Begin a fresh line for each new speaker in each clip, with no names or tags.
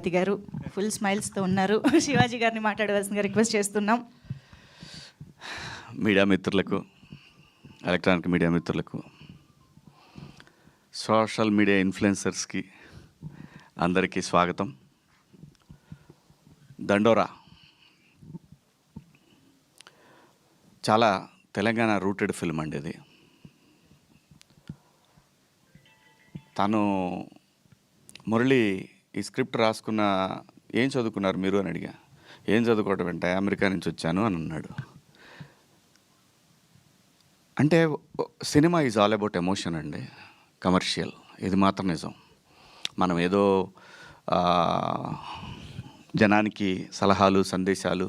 సేనాపతి గారు ఫుల్ స్మైల్స్తో ఉన్నారు. శివాజీ గారిని మాట్లాడవలసిందిగా రిక్వెస్ట్ చేస్తున్నాం.
మీడియా మిత్రులకు, ఎలక్ట్రానిక్ మీడియా మిత్రులకు, సోషల్ మీడియా ఇన్ఫ్లుయెన్సర్స్కి అందరికీ స్వాగతం. దండోరా చాలా తెలంగాణ రూటెడ్ ఫిల్మ్ అండి. ఇది తను మురళి ఈ స్క్రిప్ట్ రాసుకున్న ఏం చదువుకున్నారు మీరు అని అడిగా. ఏం చదువుకోవటం అంటే అమెరికా నుంచి వచ్చాను అని అన్నాడు. అంటే cinema is all about emotion అండి, కమర్షియల్. ఇది మాత్రం నిజం. మనం ఏదో జనానికి సలహాలు సందేశాలు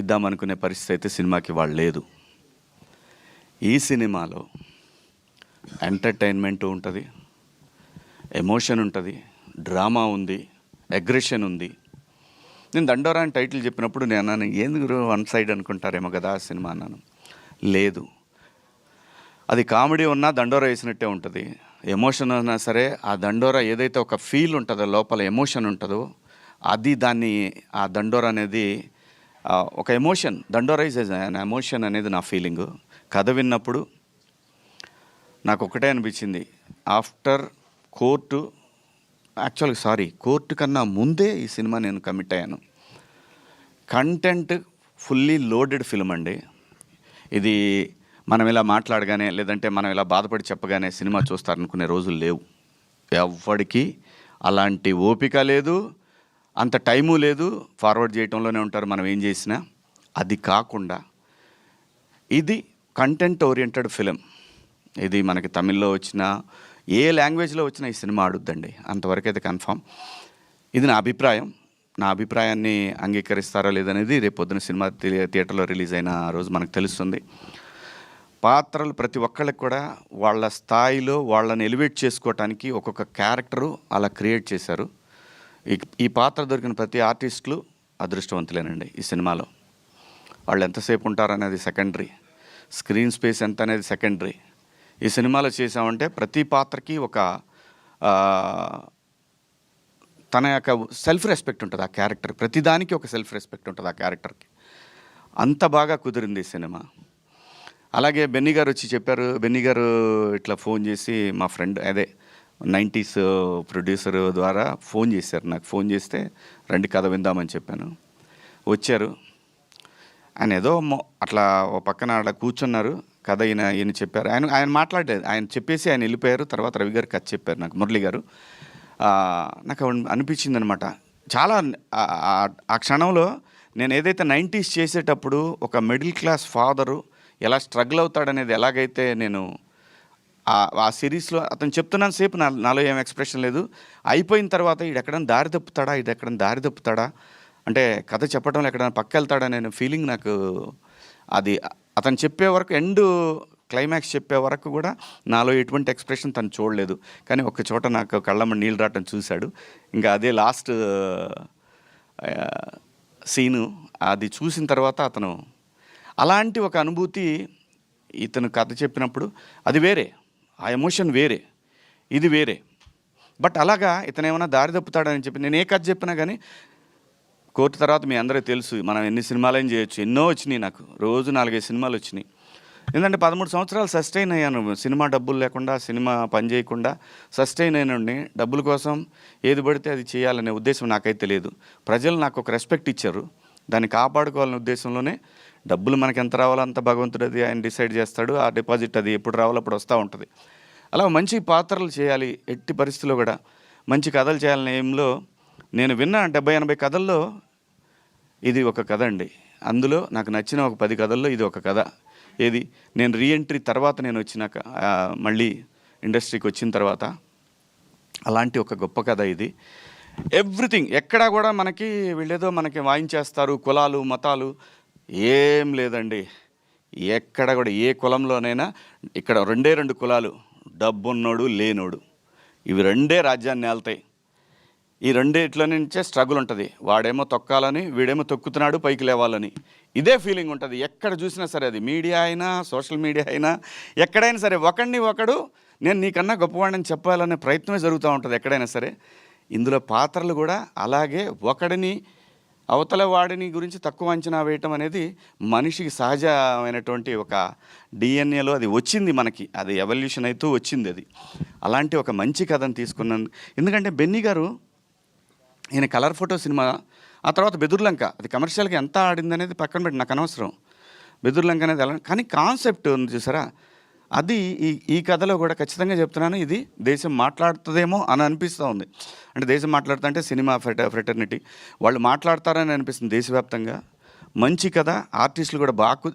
ఇద్దామనుకునే పరిస్థితి అయితే సినిమాకి వాళ్ళు లేదు. ఈ సినిమాలో ఎంటర్టైన్మెంట్ ఉంటుంది, ఎమోషన్ ఉంటుంది, డ్రామా ఉంది, అగ్రెషన్ ఉంది. నేను దండోరా అని టైటిల్ చెప్పినప్పుడు నేను అన్నాను, ఎందుకు వన్ సైడ్ అనుకుంటారేమో కదా ఆ సినిమా అన్నాను. లేదు, అది కామెడీ ఉన్నా దండోరా వేసినట్టే ఉంటుంది. ఎమోషన్ ఉన్నా సరే ఆ దండోరా ఏదైతే ఒక ఫీల్ ఉంటుందో, లోపల ఎమోషన్ ఉంటుందో, అది దాన్ని ఆ దండోరా అనేది ఒక ఎమోషన్. దండోరా ఈజ్ అన్ ఎమోషన్ అనేది నా ఫీలింగు. కథ విన్నప్పుడు నాకు ఒకటే అనిపించింది, ఆఫ్టర్ కోర్టు కన్నా ముందే ఈ సినిమా నేను కమిట్ అయ్యాను. కంటెంట్ ఫుల్లీ లోడెడ్ ఫిల్మ్ అండి. ఇది మనం ఇలా మాట్లాడగానే, లేదంటే మనం ఇలా బాధపడి చెప్పగానే సినిమా చూస్తారనుకునే రోజులు లేవు. ఎవ్వడికి అలాంటి ఓపిక లేదు, అంత టైము లేదు. ఫార్వర్డ్ చేయటంలోనే ఉంటారు మనం ఏం చేసినా. అది కాకుండా ఇది కంటెంట్ ఓరియంటెడ్ ఫిలిం. ఇది మనకి తమిళ్లో వచ్చినా, ఏ లాంగ్వేజ్లో వచ్చినా ఈ సినిమా ఆడుద్దండి, అంతవరకు అయితే కన్ఫామ్. ఇది నా అభిప్రాయం. నా అభిప్రాయాన్ని అంగీకరిస్తారా లేదనేది రేపు పొద్దున సినిమా థియేటర్లో రిలీజ్ అయిన రోజు మనకు తెలుస్తుంది. పాత్రలు ప్రతి ఒక్కళ్ళకి కూడా వాళ్ళ స్థాయిలో వాళ్ళని ఎలివేట్ చేసుకోవటానికి ఒక్కొక్క క్యారెక్టరు అలా క్రియేట్ చేశారు. ఈ పాత్ర దొరికిన ప్రతి ఆర్టిస్టులు అదృష్టవంతులేనండి. ఈ సినిమాలో వాళ్ళు ఎంతసేపు ఉంటారనేది సెకండరీ, స్క్రీన్ స్పేస్ ఎంత అనేది సెకండరీ. ఈ సినిమాలో చేసామంటే ప్రతి పాత్రకి ఒక తన యొక్క సెల్ఫ్ రెస్పెక్ట్ ఉంటుంది ఆ క్యారెక్టర్. ప్రతిదానికి ఒక సెల్ఫ్ రెస్పెక్ట్ ఉంటుంది ఆ క్యారెక్టర్కి. అంత బాగా కుదిరింది ఈ సినిమా. అలాగే బెన్నీ గారు వచ్చి చెప్పారు. బెన్నీ గారు ఇట్లా ఫోన్ చేసి, మా ఫ్రెండ్ అదే 90s ప్రొడ్యూసర్ ద్వారా ఫోన్ చేశారు నాకు. ఫోన్ చేస్తే రండి కథ విందామని చెప్పాను. వచ్చారు. ఆయన ఏదో అట్లా ఓ పక్కన అలా కూర్చున్నారు. కథ ఈయన చెప్పారు. ఆయన మాట్లాడలేదు. ఆయన చెప్పేసి ఆయన వెళ్ళిపోయారు. తర్వాత రవి గారు కథ చెప్పారు నాకు, మురళి గారు. నాకు అనిపించింది అనమాట చాలా. ఆ క్షణంలో నేను ఏదైతే 90s చేసేటప్పుడు ఒక మిడిల్ క్లాస్ ఫాదరు ఎలా స్ట్రగుల్ అవుతాడనేది ఎలాగైతే నేను ఆ సిరీస్లో అతను చెప్తున్నాను సేపు నాలో ఏం ఎక్స్ప్రెషన్ లేదు. అయిపోయిన తర్వాత ఇది ఎక్కడైనా దారి తప్పుతాడా అంటే కథ చెప్పడంలో ఎక్కడైనా పక్క వెళ్తాడనే ఫీలింగ్ నాకు. అది అతను చెప్పే వరకు, క్లైమాక్స్ చెప్పే వరకు కూడా నాలో ఎటువంటి ఎక్స్ప్రెషన్ తను చూడలేదు. కానీ ఒక చోట నాకు కళ్ళమ్మ నీళ్ళు రావటం చూశాడు. ఇంకా అదే లాస్ట్ సీను. అది చూసిన తర్వాత అతను అలాంటి ఒక అనుభూతి ఇతను కథ చెప్పినప్పుడు అది వేరే, ఆ ఎమోషన్ వేరే, ఇది వేరే. బట్ అలాగా ఇతను ఏమైనా దారి తప్పుతాడని చెప్పి నేను ఏ కథ చెప్పినా కానీ, కోర్టు తర్వాత మీ అందరికీ తెలుసు మనం ఎన్ని సినిమాలైనా చేయొచ్చు. ఎన్నో వచ్చినాయి నాకు, రోజు 4-5 సినిమాలు వచ్చినాయి. ఎందుకంటే 13 సంవత్సరాలు సస్టైన్ అయ్యాను. సినిమా డబ్బులు లేకుండా, సినిమా పని చేయకుండా సస్టైన్ అయినండి. డబ్బుల కోసం ఏది పడితే అది చేయాలనే ఉద్దేశం నాకైతే లేదు. ప్రజలు నాకు ఒక రెస్పెక్ట్ ఇచ్చారు, దాన్ని కాపాడుకోవాలనే ఉద్దేశంలోనే. డబ్బులు మనకి ఎంత రావాలో అంత భగవంతుడు అది ఆయన డిసైడ్ చేస్తాడు. ఆ డిపాజిట్ అది ఎప్పుడు రావాలో అప్పుడు వస్తూ ఉంటుంది. అలా మంచి పాత్రలు చేయాలి, ఎట్టి పరిస్థితుల్లో కూడా మంచి కథలు చేయాలనే ఎయిమ్లో నేను విన్న 70-80 కథల్లో ఇది ఒక కథ అండి. అందులో నాకు నచ్చిన ఒక 10 కథల్లో ఇది ఒక కథ. ఏది, నేను రీఎంట్రీ తర్వాత నేను వచ్చినాక, మళ్ళీ ఇండస్ట్రీకి వచ్చిన తర్వాత అలాంటి ఒక గొప్ప కథ ఇది. ఎవ్రీథింగ్ ఎక్కడా కూడా మనకి వీళ్ళేదో మనకి వాయించేస్తారు, కులాలు మతాలు ఏం లేదండి. ఎక్కడ కూడా ఏ కులంలోనైనా ఇక్కడ 2 కులాలు, డబ్బున్నోడు లేనోడు, ఇవి 2 రాజ్యాన్ని ఏళ్తాయి. ఈ రెండిట్లో నుంచే స్ట్రగుల్ ఉంటుంది. వాడేమో తొక్కాలని, వీడేమో తొక్కుతున్నాడు పైకి లేవాలని. ఇదే ఫీలింగ్ ఉంటుంది ఎక్కడ చూసినా సరే. అది మీడియా అయినా, సోషల్ మీడియా అయినా, ఎక్కడైనా సరే ఒకడిని ఒకడు నేను నీకన్నా గొప్పవాడిని చెప్పాలనే ప్రయత్నమే జరుగుతూ ఉంటుంది ఎక్కడైనా సరే. ఇందులో పాత్రలు కూడా అలాగే ఒకడిని అవతల వాడిని గురించి తక్కువ అంచనా వేయటం అనేది మనిషికి సహజమైనటువంటి ఒక డిఎన్ఏలో అది వచ్చింది మనకి, అది ఎవల్యూషన్ అవుతూ వచ్చింది. అది అలాంటి ఒక మంచి కథను తీసుకున్నాను. ఎందుకంటే బెన్నీ గారు ఈయన కలర్ ఫోటో సినిమా, ఆ తర్వాత బెదుర్లంక, అది కమర్షియల్గా ఎంత ఆడింది అనేది పక్కన పెట్టి నాకు అనవసరం. బెదుర్లంక అనేది ఎలా, కానీ కాన్సెప్ట్ ఉంది చూసారా, అది ఈ కథలో కూడా ఖచ్చితంగా చెప్తున్నాను, ఇది దేశం మాట్లాడుతుందేమో అని అనిపిస్తూ ఉంది. అంటే దేశం మాట్లాడుతుంటే సినిమా ఫ్రెటర్నిటీ వాళ్ళు మాట్లాడతారని అనిపిస్తుంది దేశవ్యాప్తంగా. మంచి కథ, ఆర్టిస్టులు కూడా బాగా,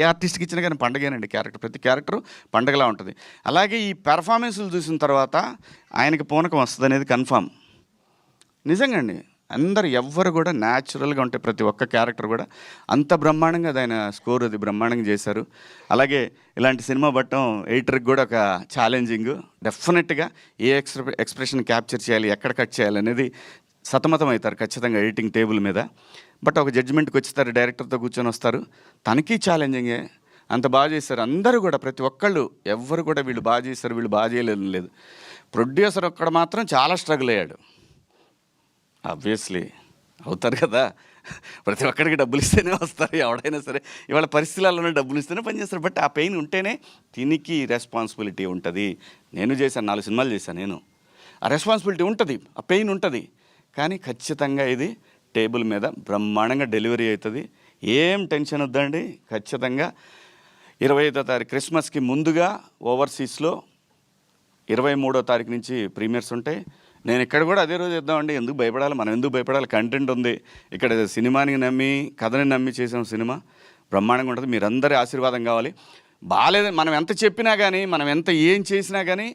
ఏ ఆర్టిస్ట్కి ఇచ్చినా కానీ పండగేనండి. ప్రతి క్యారెక్టరు పండగలా ఉంటుంది. అలాగే ఈ పెర్ఫార్మెన్స్లు చూసిన తర్వాత ఆయనకి పూనకం వస్తుంది అనేది కన్ఫామ్. నిజంగా అండి, అందరు ఎవ్వరు కూడా న్యాచురల్గా ఉంటాయి. ప్రతి ఒక్క క్యారెక్టర్ కూడా అంత బ్రహ్మాండంగా ఆయన స్కోర్ అది బ్రహ్మాండంగా చేశారు. అలాగే ఇలాంటి సినిమా పట్టడం ఎడిటర్కి కూడా ఒక ఛాలెంజింగ్. డెఫినెట్గా ఏ ఎక్స్ప్రెషన్ క్యాప్చర్ చేయాలి, ఎక్కడ కట్ చేయాలి అనేది సతమతం అవుతారు ఖచ్చితంగా ఎడిటింగ్ టేబుల్ మీద. బట్ ఒక జడ్జిమెంట్కి వచ్చేస్తారు, డైరెక్టర్తో కూర్చొని వస్తారు, తనకి ఛాలెంజింగే. అంత బాగా చేశారు అందరూ కూడా, ప్రతి ఒక్కళ్ళు ఎవ్వరు కూడా వీళ్ళు బాగా చేశారు వీళ్ళు బాగా చేయలేదు లేదు. ప్రొడ్యూసర్ ఒక్కడ మాత్రం చాలా స్ట్రగుల్ అయ్యాడు. ఆబ్వియస్లీ అవుతారు కదా, ప్రతి ఒక్కడికి డబ్బులు ఇస్తేనే వస్తారు ఎవడైనా సరే. ఇవాళ పరిస్థితులలో డబ్బులు ఇస్తేనే పనిచేస్తారు. బట్ ఆ పెయిన్ ఉంటేనే దీనికి రెస్పాన్సిబిలిటీ ఉంటుంది. నేను చేశాను, 4 సినిమాలు చేశాను నేను. ఆ రెస్పాన్సిబిలిటీ ఉంటుంది, ఆ పెయిన్ ఉంటుంది. కానీ ఖచ్చితంగా ఇది టేబుల్ మీద బ్రహ్మాండంగా డెలివరీ అవుతుంది. ఏం టెన్షన్ వద్దండి. ఖచ్చితంగా 25వ తారీఖు క్రిస్మస్కి ముందుగా ఓవర్సీస్లో 23వ తారీఖు నుంచి ప్రీమియర్స్ ఉంటాయి. నేను ఇక్కడ కూడా అదే రోజు చేద్దామండి. ఎందుకు భయపడాలి, మనం ఎందుకు భయపడాలి? కంటెంట్ ఉంది ఇక్కడ. సినిమాని నమ్మి, కథని నమ్మి చేసాం సినిమా, బ్రహ్మాండంగా ఉంటుంది. మీరందరి ఆశీర్వాదం కావాలి. బాగాలేదని మనం ఎంత చెప్పినా కానీ, మనం ఎంత ఏం చేసినా కానీ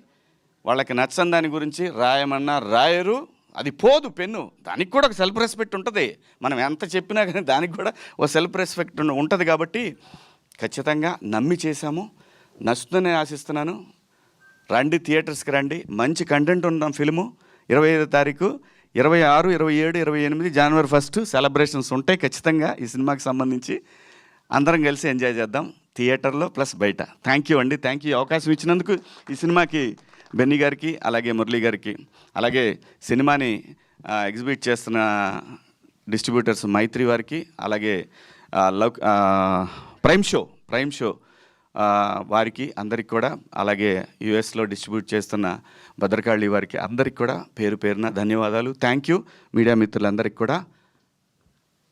వాళ్ళకి నచ్చని దాని గురించి రాయమన్నా రాయరు, అది పోదు పెన్ను. దానికి కూడా ఒక సెల్ఫ్ రెస్పెక్ట్ ఉంటుంది. మనం ఎంత చెప్పినా కానీ దానికి కూడా ఒక సెల్ఫ్ రెస్పెక్ట్ ఉంటుంది. కాబట్టి ఖచ్చితంగా నమ్మి చేశాము, నచ్చుతుందని ఆశిస్తున్నాను. రండి, థియేటర్స్కి రండి. మంచి కంటెంట్ ఉన్న ఫిల్ము. 25వ తారీఖు, 26, 27, 28 జనవరి 1 సెలబ్రేషన్స్ ఉంటాయి ఖచ్చితంగా. ఈ సినిమాకి సంబంధించి అందరం కలిసి ఎంజాయ్ చేద్దాం థియేటర్లో ప్లస్ బయట. థ్యాంక్ యూ అండి, థ్యాంక్ యూ అవకాశం ఇచ్చినందుకు ఈ సినిమాకి, బెన్నీ గారికి, అలాగే మురళీ గారికి, అలాగే సినిమాని ఎగ్జిబిట్ చేస్తున్న డిస్ట్రిబ్యూటర్స్ మైత్రి వారికి, అలాగే ప్రైమ్ షో వారికి అందరికి కూడా, అలాగే యుఎస్లో డిస్ట్రిబ్యూట్ చేస్తున్న భద్రకాళి వారికి అందరికి కూడా పేరు పేరున ధన్యవాదాలు. థ్యాంక్ యూ మీడియా మిత్రులందరికీ కూడా.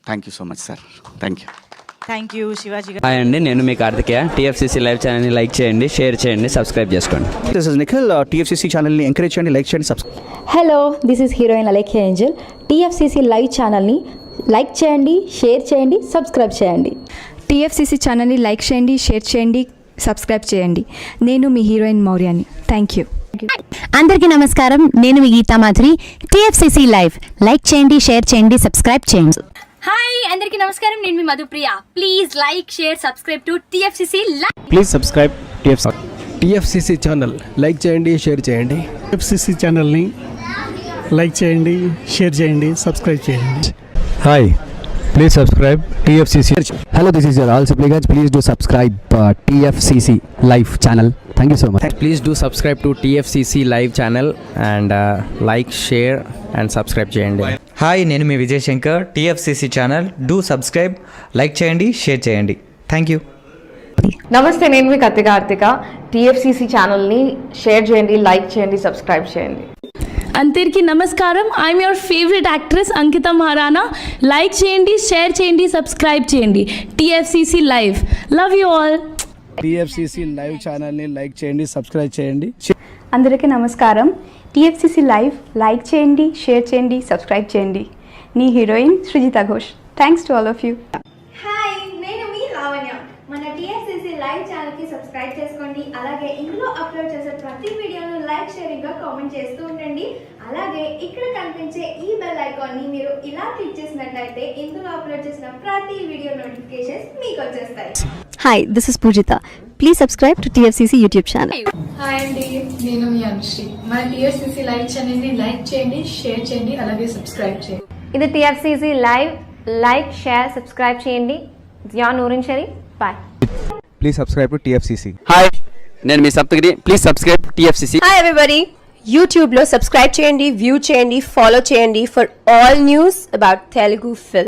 Thank you so much sir.
Thank you Shivaji గారు.
హాయ్ అండి, నేను మీ కార్తికేయ. టీఎఫ్సీసీ లైవ్ ఛానల్ని లైక్ చేయండి, షేర్ చేయండి, సబ్స్క్రైబ్ చేసుకోండి.
This is Nikhil. టీఎఫ్సీసీ ఛానల్ని ఎంకరేజ్ చేయండి, లైక్ చేయండి, subscribe.
Hello, this is heroine Alekhya Angel. TFCC live ఛానల్ని లైక్ చేయండి, షేర్ చేయండి, సబ్స్క్రైబ్ చేయండి.
టీఎఫ్సీసీ ఛానల్ని లైక్ చేయండి, షేర్ చేయండి, సబ్స్క్రైబ్ చేయండి. నేను మీ హీరోయిన్ మౌర్యాని. Thank you.
అందరికీ నమస్కారం, నేను మీ Gita Madhuri. TFCC live like చేయండి, షేర్ చేయండి, సబ్స్క్రైబ్ చేయండి.
హాయ్ అందరికీ నమస్కారం, నేను మీ Madhupriya. Please like, share, subscribe to TFCC live.
Please subscribe
TFCC channel like చేయండి, షేర్ చేయండి.
టీఎఫ్సీసీ ఛానల్ని లైక్ చేయండి, షేర్ చేయండి, సబ్స్క్రైబ్ చేయండి.
Hi, please subscribe TFCC.
Hello, this is your all supplicants. Please do subscribe TFCC live channel. Thank you so much.
Please do subscribe to TFCC live channel and like, share and subscribe చేయండి.
Hi, నేను మీ Vijay Shankar. TFCC channel do subscribe, like చేయండి, share చేయండి. Thank you.
నమస్తే, నేను మీ Karthika. TFCC ఛానల్ని share చేయండి, లైక్ చేయండి, సబ్స్క్రైబ్ చేయండి.
అందరికీ నమస్కారం, I'm your favourite actress Ankita Maharana. Like చేయండి, షేర్ చేయండి, సబ్స్క్రైబ్ చేయండి. TFCC live. Love you all.
TFCC live ఛానల్ని లైక్ చేయండి, సబ్స్క్రైబ్ చేయండి.
అందరికీ నమస్కారం. టీఎఫ్సీసీ లైవ్ లైక్ చేయండి, షేర్ చేయండి, సబ్స్క్రైబ్ చేయండి. నీ heroine Srujitha Ghosh. Thanks to all of you.
Hi, నేను మీ లావణ్య. మన టీఎఫ్సీసీ లైవ్ ఛానల్కి సబ్స్క్రైబ్ చేసుకోండి. అలాగే ఇందులో అప్లోడ్ చేసే ప్రతి వీడియోను లైక్, షేరింగ్గా కామెంట్ చేస్తూ ఉండండి. అలాగే ఇక్కడ కనిపించే ఈ బెల్ ఐకాన్ని మీరు ఇలా క్లిక్ చేసినట్లయితే ఇందులో అప్లోడ్ చేసిన ప్రతి వీడియో నోటిఫికేషన్స్ మీకు వచ్చేస్తాయి.
Hi, this is Poojitha. Please subscribe to TFCC YouTube channel.
Hi అండి, నేను మీ అనుశ్రీ. మన టీఎఫ్సీసీ లైవ్ ఛానల్ని లైక్ చేయండి, షేర్ చేయండి, అలాగే సబ్స్క్రైబ్ చేయండి.
ఇది TFCC live. Like, share, subscribe చేయండి. Zia Noorin Shari. Bye.
Please subscribe to TFCC.
Hi, నేను మీ Saptagiri. Please subscribe TFCC.
Hi everybody,
యూట్యూబ్లో సబ్స్క్రైబ్ చేయండి, వ్యూ చేయండి, ఫాలో చేయండి for all news about Telugu film.